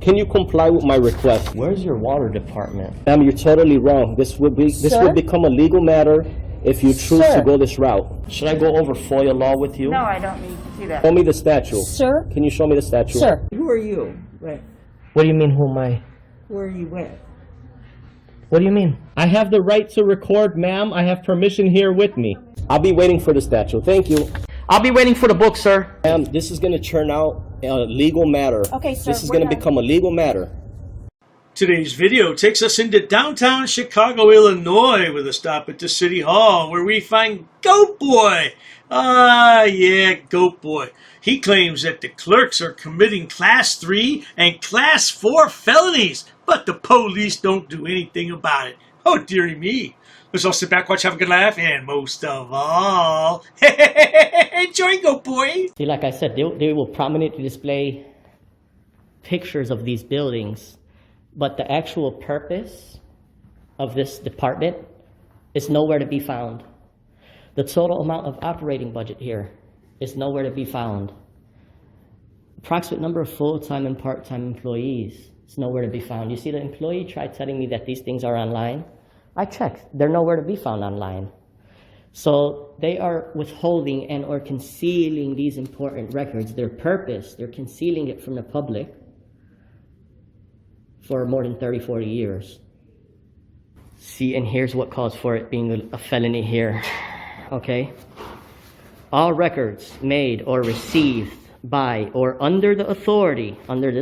Can you comply with my request? Where's your water department? Ma'am, you're totally wrong. This would become a legal matter if you choose to go this route. Should I go over FOIA law with you? No, I don't need to see that. Show me the statue. Sir? Can you show me the statue? Sir. Who are you? Right. What do you mean, who am I? Where are you with? What do you mean? I have the right to record, ma'am. I have permission here with me. I'll be waiting for the statue. Thank you. I'll be waiting for the book, sir. Ma'am, this is going to turn out a legal matter. Okay, sir. This is going to become a legal matter. Today's video takes us into downtown Chicago, Illinois, with a stop at the City Hall, where we find GoatBoy. Ah, yeah, GoatBoy. He claims that the clerks are committing Class 3 and Class 4 felonies, but the police don't do anything about it. Oh, dearie me. Let's all sit back, watch, have a good laugh, and most of all, enjoy GoatBoy. See, like I said, they will prominently display pictures of these buildings, but the actual purpose of this department is nowhere to be found. The total amount of operating budget here is nowhere to be found. Approximate number of full-time and part-time employees is nowhere to be found. You see, the employee tried telling me that these things are online. I checked. They're nowhere to be found online. So they are withholding and or concealing these important records. Their purpose, they're concealing it from the public for more than 30, 40 years. See, and here's what calls for it being a felony here, okay? All records made or received by or under this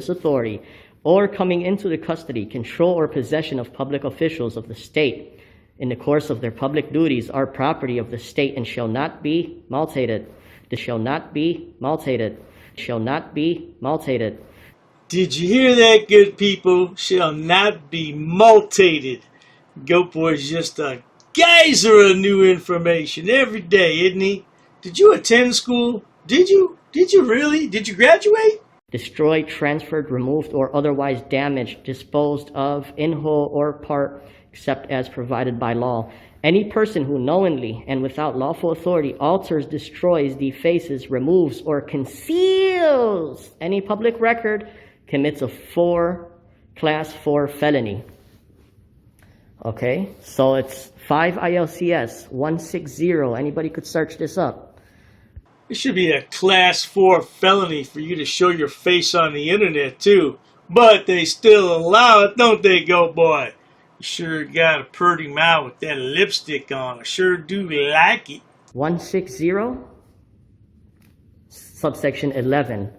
authority, or coming into the custody, control, or possession of public officials of the state in the course of their public duties are property of the state and shall not be mulcted. They shall not be mulcted. Shall not be mulcted. Did you hear that, good people? Shall not be multated. GoatBoy's just a geyser of new information every day, isn't he? Did you attend school? Did you? Did you really? Did you graduate? Destroyed, transferred, removed, or otherwise damaged, disposed of, in whole or part, except as provided by law. Any person who knowingly and without lawful authority alters, destroys, defaces, removes, or conceals any public record commits a Class 4 felony. Okay, so it's 5 ILCS 160. Anybody could search this up. It should be a Class 4 felony for you to show your face on the internet, too. But they still allow it, don't they, GoatBoy? You sure got a pretty mouth with that lipstick on. I sure do like it. 160, subsection 11.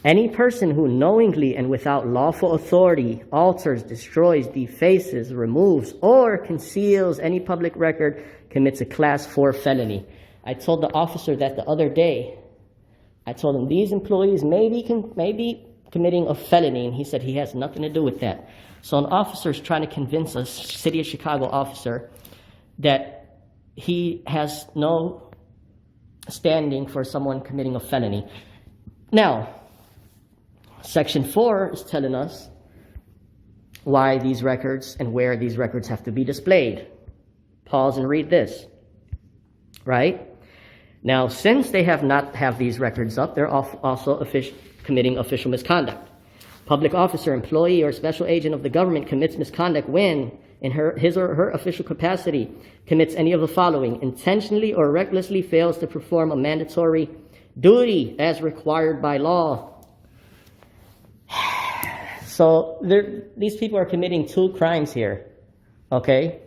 Any person who knowingly and without lawful authority alters, destroys, defaces, removes, or conceals any public record commits a Class 4 felony. I told the officer that the other day. I told him these employees may be committing a felony, and he said he has nothing to do with that. So an officer is trying to convince a City of Chicago officer that he has no standing for someone committing a felony. Now, Section 4 is telling us why these records and where these records have to be displayed. Pause and read this, right? Now, since they have these records up, they're also committing official misconduct. Public officer, employee, or special agent of the government commits misconduct when, in his or her official capacity, commits any of the following: intentionally or recklessly fails to perform a mandatory duty as required by law. So these people are committing two crimes here, okay?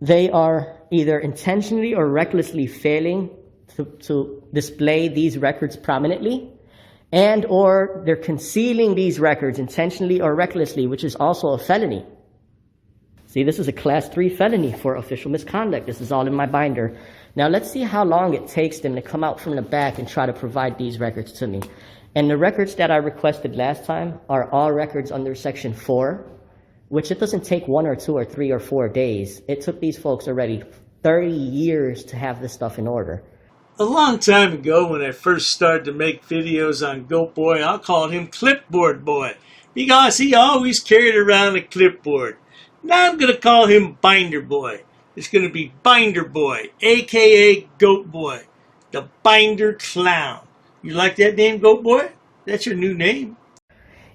They are either intentionally or recklessly failing to display these records prominently, and or they're concealing these records intentionally or recklessly, which is also a felony. See, this is a Class 3 felony for official misconduct. This is all in my binder. Now let's see how long it takes them to come out from the back and try to provide these records to me. And the records that I requested last time are all records under Section 4, which it doesn't take 1 or 2 or 3 or 4 days. It took these folks already 30 years to have this stuff in order. A long time ago, when I first started to make videos on GoatBoy, I called him Clipboard Boy because he always carried around a clipboard. Now I'm going to call him Binder Boy. It's going to be Binder Boy, a.k.a. GoatBoy, the Binder Clown. You like that name, GoatBoy? That's your new name.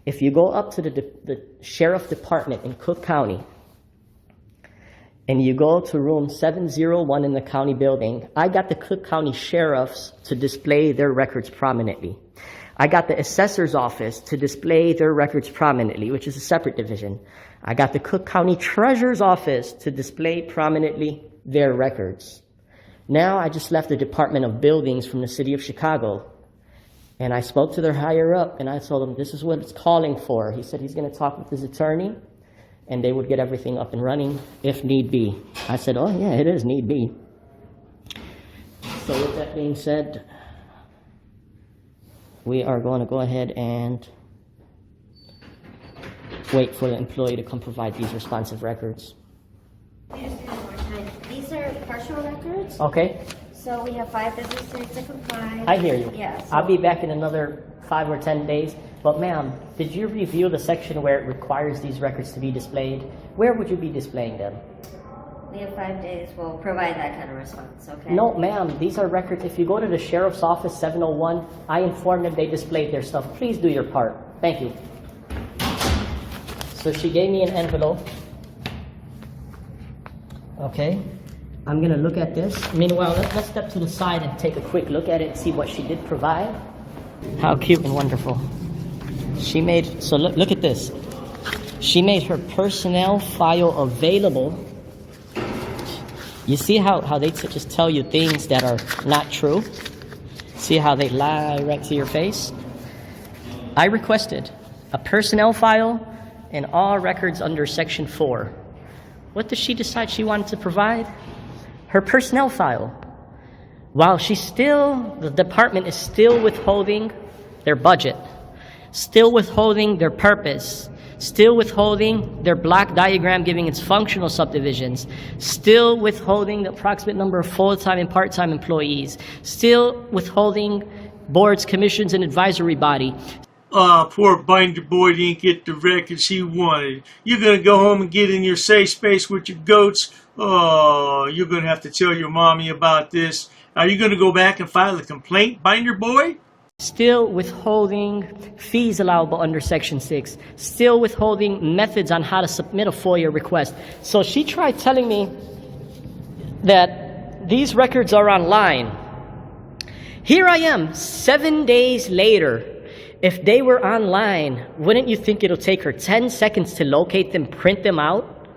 If you go up to the sheriff department in Cook County, and you go to room 701 in the county building, I got the Cook County sheriffs to display their records prominently. I got the assessor's office to display their records prominently, which is a separate division. I got the Cook County treasurer's office to display prominently their records. Now I just left the Department of Buildings from the city of Chicago, and I spoke to their higher up, and I told them this is what it's calling for. He said he's going to talk with his attorney, and they would get everything up and running if need be. I said, oh yeah, it is need be. So with that being said, we are going to go ahead and wait for the employee to come provide these responsive records. These are partial records. Okay, So we have 5 business days to comply. I hear you. Yes. I'll be back in another 5 or 10 days. But ma'am, did you review the section where it requires these records to be displayed? Where would you be displaying them? We have 5 days. We'll provide that kind of response, okay? No, ma'am, these are records. If you go to the sheriff's office, 701, I informed them they displayed their stuff. Please do your part. Thank you. So she gave me an envelope. Okay. I'm going to look at this. Meanwhile, let's step to the side and take a quick look at it and see what she did provide. How cute and wonderful. She made, so look at this. She made her personnel file available. You see how they just tell you things that are not true? See how they lie right to your face? I requested a personnel file and all records under Section 4. What did she decide she wanted to provide? Her personnel file. While the department is still withholding their budget, still withholding their purpose, still withholding their block diagram giving its functional subdivisions, still withholding the approximate number of full-time and part-time employees, still withholding boards, commissions, and advisory body. Poor Binder Boy didn't get the records he wanted. You're going to go home and get in your safe space with your goats. Oh, you're going to have to tell your mommy about this. Are you going to go back and file a complaint, Binder Boy? Still withholding fees allowable under Section 6. Still withholding methods on how to submit a FOIA request. So she tried telling me that these records are online. Here I am, 7 days later. If they were online, wouldn't you think it'll take her 10 seconds to locate them, print them out,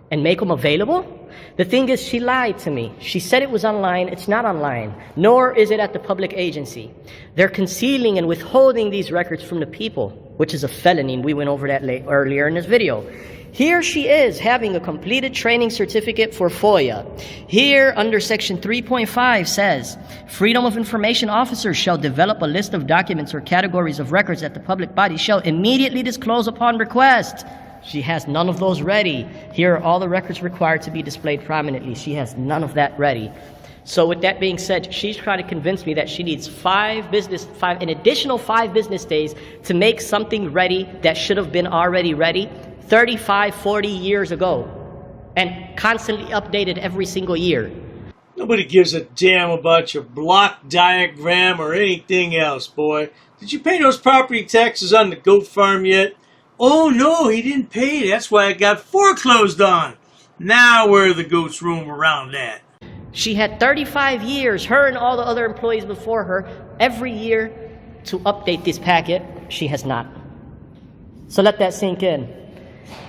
and make them available? The thing is, she lied to me. She said it was online. It's not online, nor is it at the public agency. They're concealing and withholding these records from the people, which is a felony, and we went over that earlier in this video. Here she is having a completed training certificate for FOIA. Here under Section 3.5 says, Freedom of Information officers shall develop a list of documents or categories of records that the public body shall immediately disclose upon request. She has none of those ready. Here are all the records required to be displayed prominently. She has none of that ready. So with that being said, she's trying to convince me that she needs an additional 5 business days to make something ready that should have been already ready 35, 40 years ago, and constantly updated every single year. Nobody gives a damn about your block diagram or anything else, boy. Did you pay those property taxes on the goat farm yet? Oh no, he didn't pay. That's why it got foreclosed on. Now where are the goats roam around at? She had 35 years, her and all the other employees before her, every year to update this packet. She has not. So let that sink in.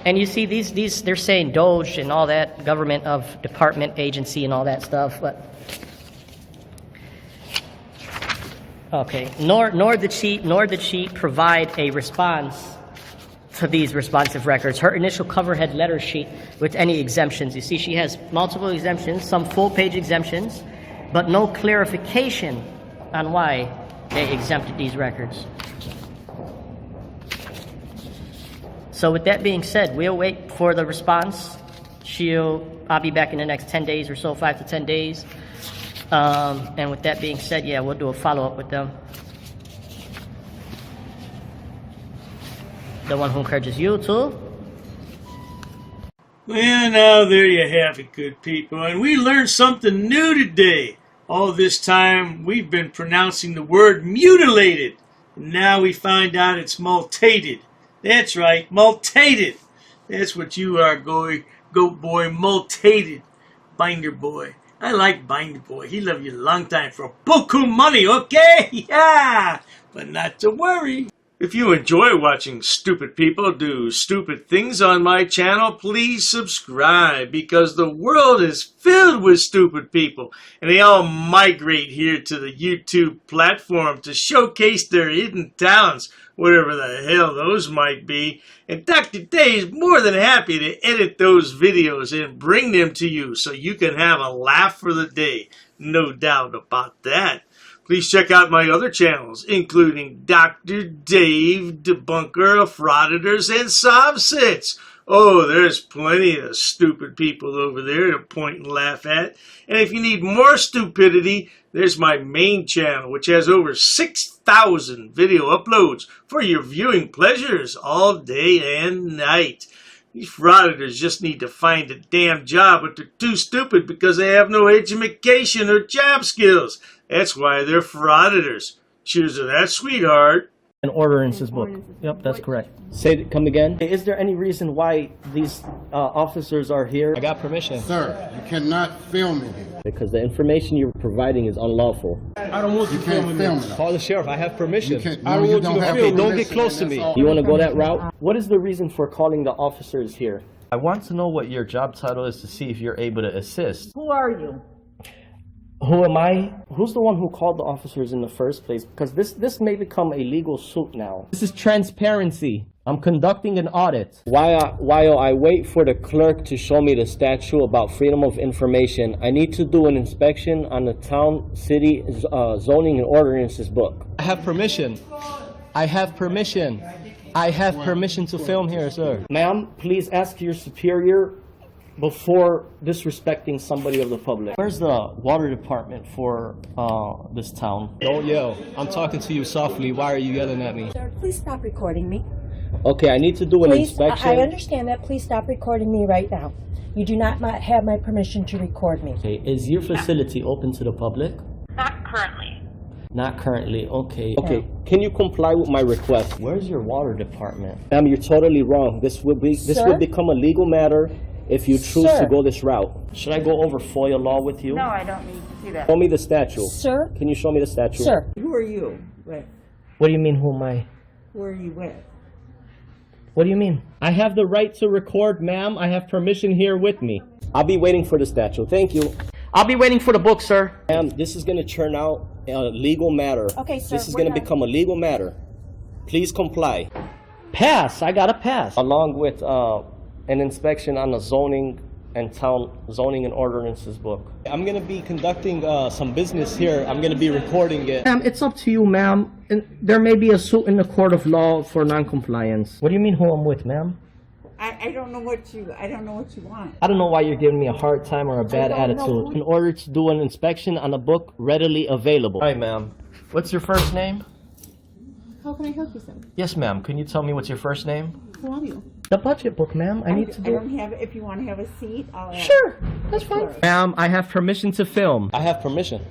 And you see, these they're saying Doge and all that, government of department, agency, and all that stuff. But okay, nor did she provide a response to these responsive records. Her initial cover had letter sheet with any exemptions. You see, she has multiple exemptions, some full-page exemptions, but no clarification on why they exempted these records. So with that being said, we'll wait for the response. I'll be back in the next 10 days or so, 5 to 10 days. And with that being said, yeah, we'll do a follow-up with them. The one who encourages you to. Well, now there you have it, good people. And we learned something new today. All this time, we've been pronouncing the word mutilated. Now we find out it's multated. That's right, multated. That's what you are, Goat Boy, multated. Binder Boy. I like Binder Boy. He loved you a long time for buku money, okay? Yeah, but not to worry. If you enjoy watching stupid people do stupid things on my channel, please subscribe, because the world is filled with stupid people, and they all migrate here to the YouTube platform to showcase their hidden talents, whatever the hell those might be. And Dr. Day is more than happy to edit those videos and bring them to you so you can have a laugh for the day. No doubt about that. Please check out my other channels, including Dr. Dave, Debunker of Frauditors and Subsets. Oh, there's plenty of stupid people over there to point and laugh at. And if you need more stupidity, there's my main channel, which has over 6,000 video uploads for your viewing pleasures all day and night. These frauditors just need to find a damn job, but they're too stupid because they have no education or job skills. That's why they're frauditors. Cheers to that, sweetheart. An ordinances book. Yep, that's correct. Come again? Is there any reason why these officers are here? I got permission. Sir, you cannot film in here. Because the information you're providing is unlawful. I don't want you filming this. Call the sheriff. I have permission. I don't want you to film. Don't get close to me. You want to go that route? What is the reason for calling the officers here? I want to know what your job title is to see if you're able to assist. Who are you? Who am I? Who's the one who called the officers in the first place? Because this may become a legal suit now. This is transparency. I'm conducting an audit. While I wait for the clerk to show me the statute about freedom of information, I need to do an inspection on the town, city, zoning and ordinances book. I have permission. I have permission. I have permission to film here, sir. Ma'am, please ask your superior before disrespecting somebody of the public. Where's the water department for this town? Don't yell. I'm talking to you softly. Why are you yelling at me? Sir, please stop recording me. Okay, I need to do an inspection. I understand that. Please stop recording me right now. You do not have my permission to record me. Okay, is your facility open to the public? Not currently. Not currently, okay. Okay, can you comply with my request? Where's your water department? Ma'am, you're totally wrong. This will become a legal matter if you choose to go this route. Should I go over FOIA law with you? No, I don't need to do that. Show me the statute. Sir? Can you show me the statute? Sir. Who are you? Right. What do you mean, who am I? Who are you with? What do you mean? I have the right to record, ma'am. I have permission here with me. I'll be waiting for the statute. Thank you. I'll be waiting for the book, sir. Ma'am, this is going to turn out a legal matter. Okay, sir. This is going to become a legal matter. Please comply. Pass. I got a pass. Along with an inspection on the zoning and ordinances book. I'm going to be conducting some business here. I'm going to be recording it. Ma'am, it's up to you, ma'am. And there may be a suit in the court of law for non-compliance. What do you mean who I'm with, ma'am? I don't know what you want. I don't know why you're giving me a hard time or a bad attitude. In order to do an inspection on a book readily available. Hi, ma'am. What's your first name? How can I help you, sir? Yes, ma'am. Can you tell me what's your first name? Who are you? The budget book, ma'am. I need to do. I don't have. If you want to have a seat, I'll ask. Sure, that's fine. Ma'am, I have permission to film. I have permission.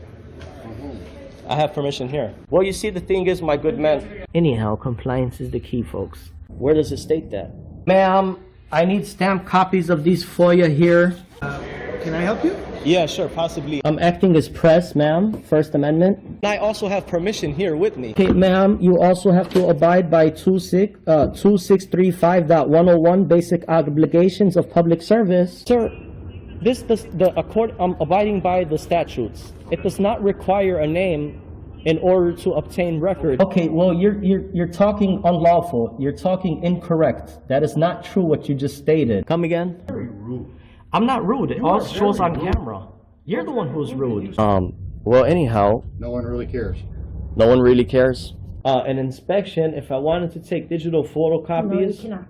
I have permission here. Well, you see, the thing is, my good man. Anyhow, compliance is the key, folks. Where does it state that? Ma'am, I need stamped copies of these FOIA here. Can I help you? Yeah, sure, possibly. I'm acting as press, ma'am. First Amendment. I also have permission here with me. Okay, ma'am, you also have to abide by 2635.101 basic obligations of public service. Sir, I'm abiding by the statutes. It does not require a name in order to obtain record. Okay, well, you're talking unlawful. You're talking incorrect. That is not true what you just stated. Come again? Very rude. I'm not rude. It all shows on camera. You're the one who's rude. Well, anyhow. No one really cares. No one really cares? An inspection, if I wanted to take digital photocopies. No, you cannot.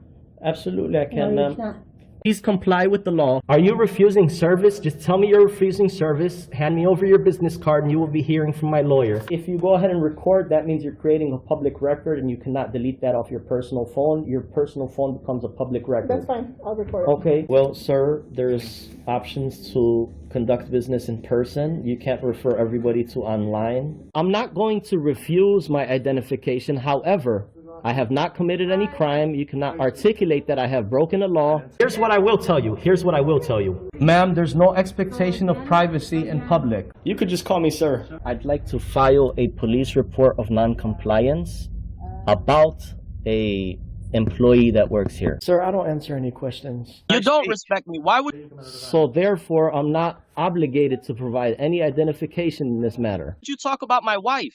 Absolutely, I can, No, ma'am. you cannot. Please comply with the law. Are you refusing service? Just tell me you're refusing service. Hand me over your business card and you will be hearing from my lawyer. If you go ahead and record, that means you're creating a public record and you cannot delete that off your personal phone. Your personal phone becomes a public record. That's fine. I'll record. Okay. Well, sir, there's options to conduct business in person. You can't refer everybody to online. I'm not going to refuse my identification. However, I have not committed any crime. You cannot articulate that I have broken the law. Here's what I will tell you. Here's what I will tell you. Ma'am, there's no expectation of privacy in public. You could just call me sir. I'd like to file a police report of non-compliance about a employee that works here. Sir, I don't answer any questions. You don't respect me. Why would So therefore, I'm not obligated to provide any identification in this matter. you talk about my wife?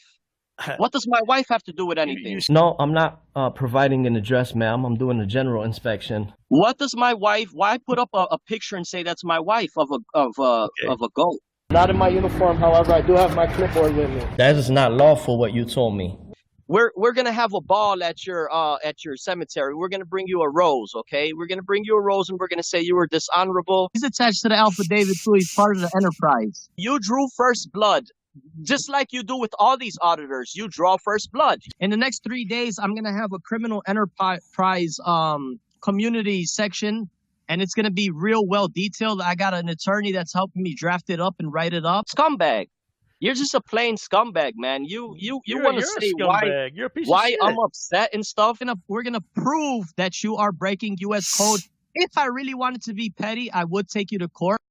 What does my wife have to do with anything? No, I'm not providing an address, ma'am. I'm doing a general inspection. What does my wife? Why put up a picture and say that's my wife of a goat? Not in my uniform, however, I do have my clipboard with me. That is not lawful, what you told me. We're gonna have a ball at your cemetery. We're gonna bring you a rose, okay? We're gonna bring you a rose and we're gonna say you were dishonorable. He's attached to the affidavit too. He's part of the enterprise. You drew first blood. Just like you do with all these auditors, you draw first blood. In the next 3 days, I'm going to have a criminal enterprise community section, and it's going to be real well detailed. I got an attorney that's helping me draft it up and write it up. Scumbag. You're just a plain scumbag, man. You want to say why I'm upset and stuff. And we're going to prove that you are breaking U.S. code. If I really wanted to be petty, I would take you to court.